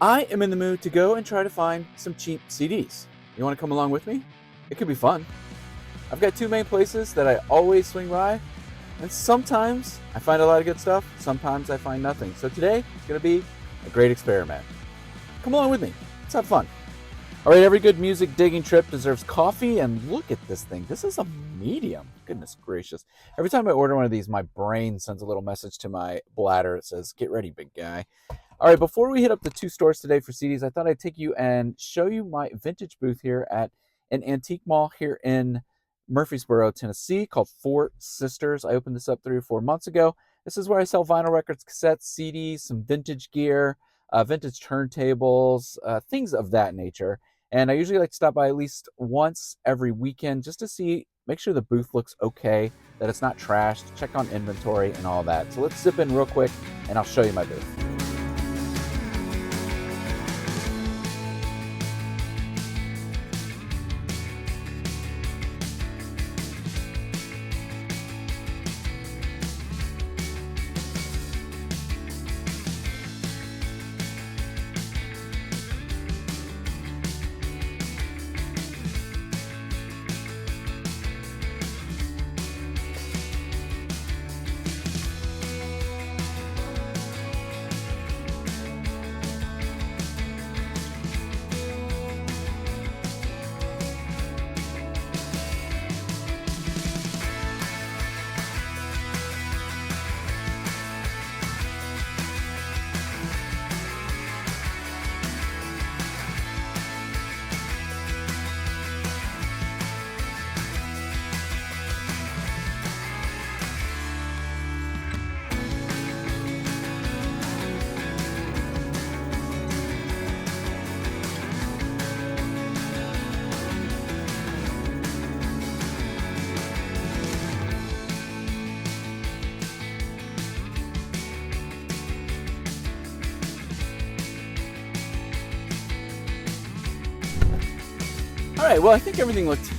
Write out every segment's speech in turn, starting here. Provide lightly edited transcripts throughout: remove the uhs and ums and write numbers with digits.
I am in the mood to go and try to find some cheap CDs. You want to come along with me? It could be fun. I've got two main places that I always swing by, and sometimes I find a lot of good stuff, sometimes I find nothing. So today is going to be a great experiment. Come along with me. Let's have fun. All right, every good music digging trip deserves coffee, and look at this thing. This is a medium. Goodness gracious. Every time I order one of these, my brain sends a little message to my bladder. It says, "Get ready, big guy." All right, before we hit up the two stores today for CDs, I thought I'd take you and show you my vintage booth here at an antique mall here in Murfreesboro, Tennessee, called Four Sisters. I opened this up 3 or 4 months ago. This is where I sell vinyl records, cassettes, CDs, some vintage gear, vintage turntables, things of that nature. And I usually like to stop by at least once every weekend just to see, make sure the booth looks okay, that it's not trashed, check on inventory and all that. So let's zip in real quick and I'll show you my booth. All right, well, I think everything looked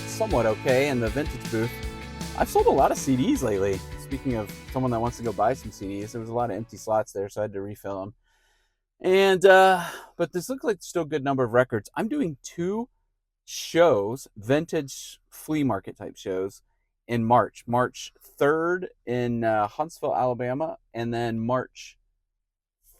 somewhat okay in the vintage booth. I've sold a lot of CDs lately. Speaking of someone that wants to go buy some CDs, there was a lot of empty slots there, so I had to refill them. And but this looks like still a good number of records. I'm doing 2 shows, vintage flea market type shows, in March. March 3rd in Huntsville, Alabama, and then March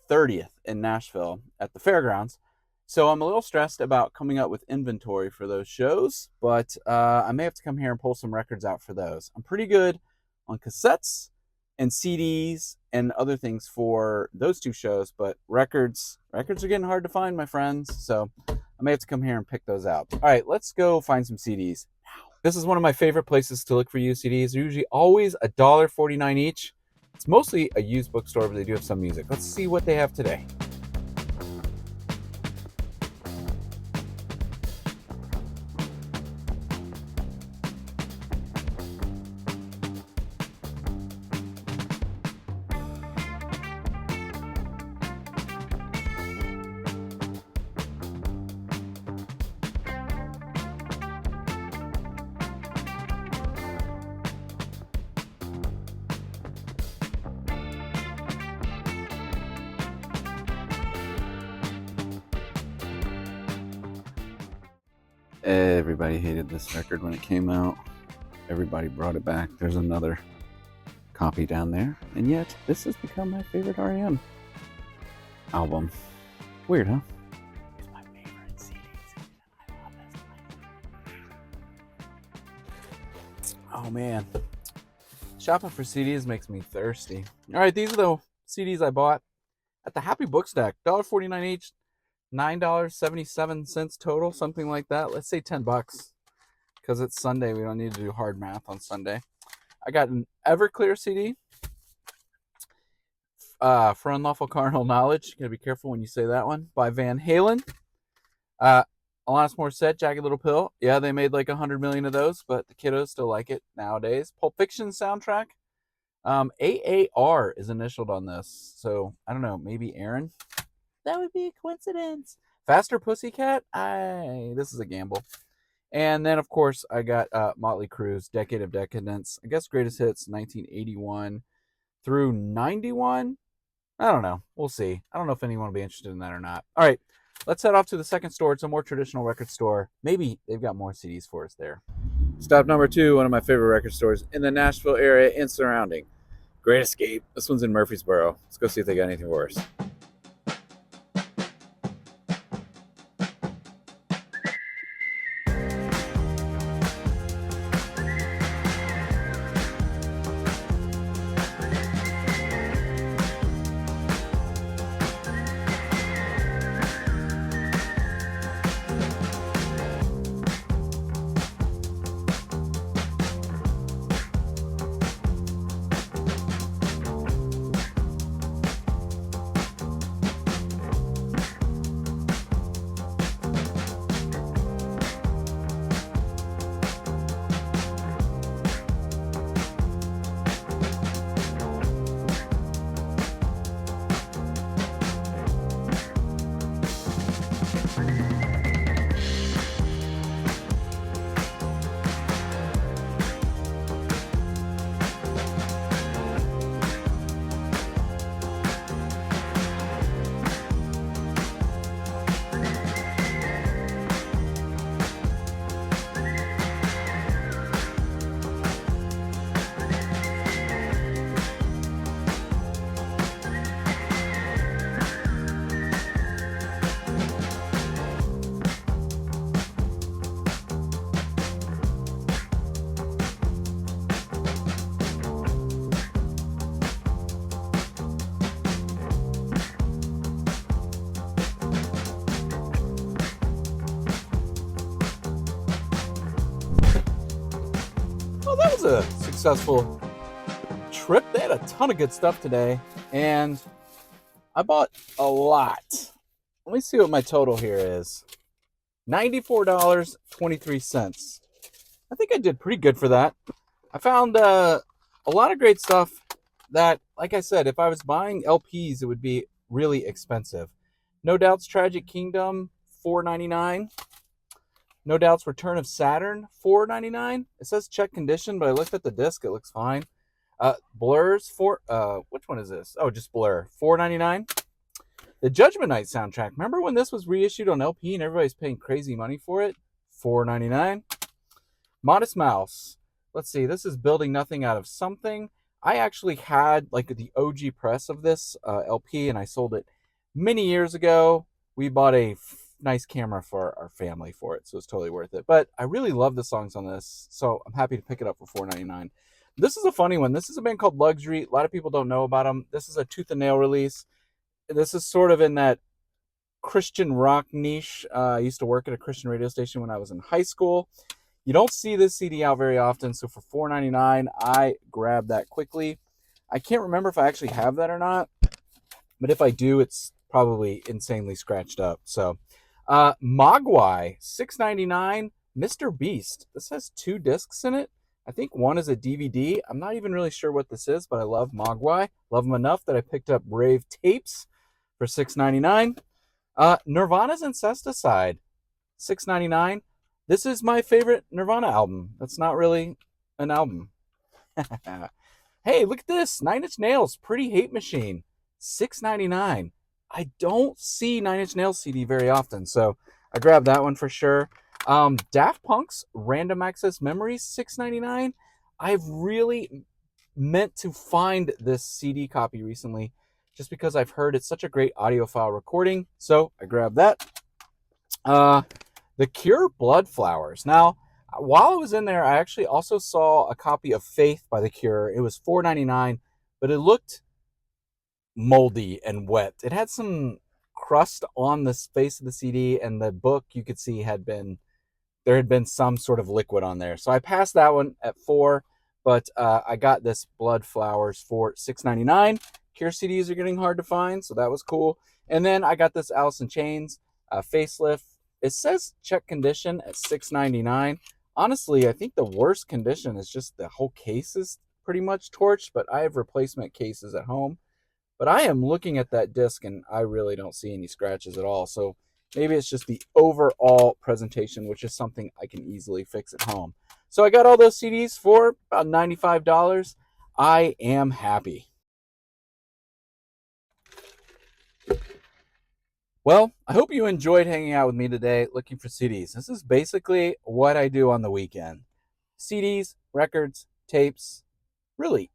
30th in Nashville at the fairgrounds. So I'm a little stressed about coming up with inventory for those shows, but I may have to come here and pull some records out for those. I'm pretty good on cassettes and CDs and other things for those 2 shows, but records are getting hard to find, my friends. So I may have to come here and pick those out. All right, let's go find some CDs. This is one of my favorite places to look for used CDs. They're usually always $1.49 each. It's mostly a used bookstore, but they do have some music. Let's see what they have today. Everybody hated this record when it came out. Everybody brought it back. There's another copy down there. And yet, this has become my favorite REM album. Weird, huh? It's my favorite CDs. I love this. Oh, man. Shopping for CDs makes me thirsty. All right, these are the CDs I bought at the Happy Bookstack. $1.49 each. $9.77 total, something like that. Let's say $10 because it's Sunday. We don't need to do hard math on Sunday. I got an Everclear CD for Unlawful Carnal Knowledge. You gotta be careful when you say that one. By Van Halen. Alanis Morissette, Jagged Little Pill. Yeah, they made like 100 million of those, but the kiddos still like it nowadays. Pulp Fiction soundtrack. AAR is initialed on this, so I don't know. Maybe Aaron. That would be a coincidence. Faster Pussycat? This is a gamble. And then, of course, I got Motley Crue's Decade of Decadence. I guess greatest hits, 1981 through 91. I don't know. We'll see. I don't know if anyone will be interested in that or not. All right, let's head off to the second store. It's a more traditional record store. Maybe they've got more CDs for us there. Stop number 2, one of my favorite record stores in the Nashville area and surrounding. Great Escape. This one's in Murfreesboro. Let's go see if they got anything worse. Well, that was a successful trip. They had a ton of good stuff today, and I bought a lot. Let me see what my total here is. $94.23. I think I did pretty good for that. I found a lot of great stuff that, like I said, if I was buying LPs, it would be really expensive. No Doubt's Tragic Kingdom, $4.99. No Doubt's Return of Saturn, $4.99. It says check condition, but I looked at the disc, it looks fine. Blur's which one is this? Oh, just Blur, $4.99. The Judgment Night soundtrack. Remember when this was reissued on LP and everybody's paying crazy money for it? $4.99. Modest Mouse. Let's see. This is Building Nothing Out of Something. I actually had like the OG press of this LP, and I sold it many years ago. We bought a nice camera for our family for it, so it's totally worth it. But I really love the songs on this, so I'm happy to pick it up for $4.99. This is a funny one. This is a band called Luxury. A lot of people don't know about them. This is a Tooth and Nail release. This is sort of in that Christian rock niche. I used to work at a Christian radio station when I was in high school. You don't see this CD out very often, so for $4.99, I grabbed that quickly. I can't remember if I actually have that or not, but if I do, it's probably insanely scratched up. So, Mogwai, $6.99, Mr. Beast. This has 2 discs in it. I think one is a DVD. I'm not even really sure what this is, but I love Mogwai. Love them enough that I picked up Brave Tapes for $6.99. Nirvana's Incesticide, $6.99. This is my favorite Nirvana album. That's not really an album. Hey, look at this. 9 Inch Nails, Pretty Hate Machine, $6.99. I don't see 9 Inch Nails CD very often, so I grabbed that one for sure. Daft Punk's Random Access Memories, $6.99. I've really meant to find this CD copy recently just because I've heard it's such a great audiophile recording, so I grabbed that. The Cure Blood Flowers. Now, while I was in there, I actually also saw a copy of Faith by The Cure. It was $4.99, but it looked moldy and wet. It had some crust on the face of the CD, and the book you could see there had been some sort of liquid on there. So I passed that one at $4, but I got this Blood Flowers for $6.99. Cure CDs are getting hard to find, so that was cool. And then I got this Alice in Chains Facelift. It says check condition at $6.99. Honestly, I think the worst condition is just the whole case is pretty much torched, but I have replacement cases at home. But I am looking at that disc and I really don't see any scratches at all. So maybe it's just the overall presentation, which is something I can easily fix at home. So I got all those CDs for about $95. I am happy. Well, I hope you enjoyed hanging out with me today looking for CDs. This is basically what I do on the weekend. CDs, records, tapes, really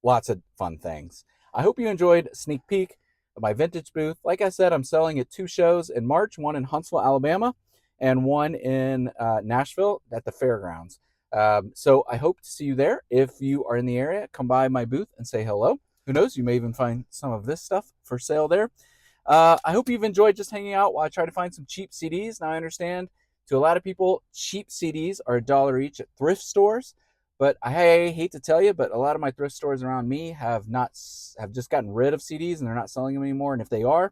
lots of fun things. I hope you enjoyed a sneak peek of my vintage booth. Like I said, I'm selling at two shows in March, one in Huntsville, Alabama, and one in Nashville at the fairgrounds. So I hope to see you there. If you are in the area, come by my booth and say hello. Who knows, you may even find some of this stuff for sale there. I hope you've enjoyed just hanging out while I try to find some cheap CDs. Now, I understand to a lot of people, cheap CDs are $1 each at thrift stores. But I hate to tell you, but a lot of my thrift stores around me have just gotten rid of CDs and they're not selling them anymore. And if they are,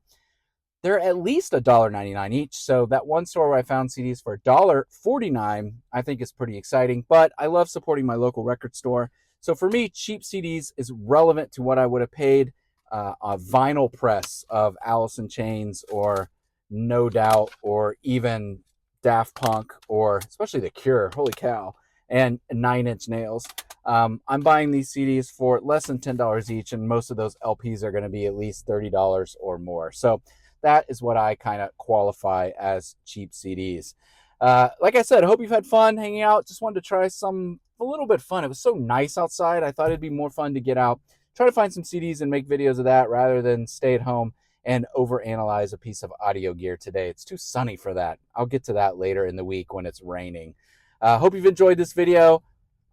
they're at least $1.99 each. So that one store where I found CDs for $1.49, I think is pretty exciting. But I love supporting my local record store. So for me, cheap CDs is relevant to what I would have paid a vinyl press of Alice in Chains or No Doubt or even Daft Punk or especially The Cure. Holy cow! And Nine Inch Nails. I'm buying these CDs for less than $10 each, and most of those LPs are going to be at least $30 or more. So that is what I kind of qualify as cheap CDs. Like I said, I hope you've had fun hanging out. Just wanted to try a little bit fun. It was so nice outside. I thought it'd be more fun to get out, try to find some CDs and make videos of that rather than stay at home and overanalyze a piece of audio gear today. It's too sunny for that. I'll get to that later in the week when it's raining. Hope you've enjoyed this video.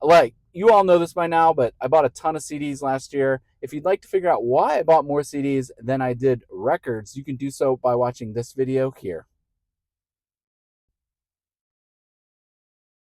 Like, you all know this by now, but I bought a ton of CDs last year. If you'd like to figure out why I bought more CDs than I did records, you can do so by watching this video here.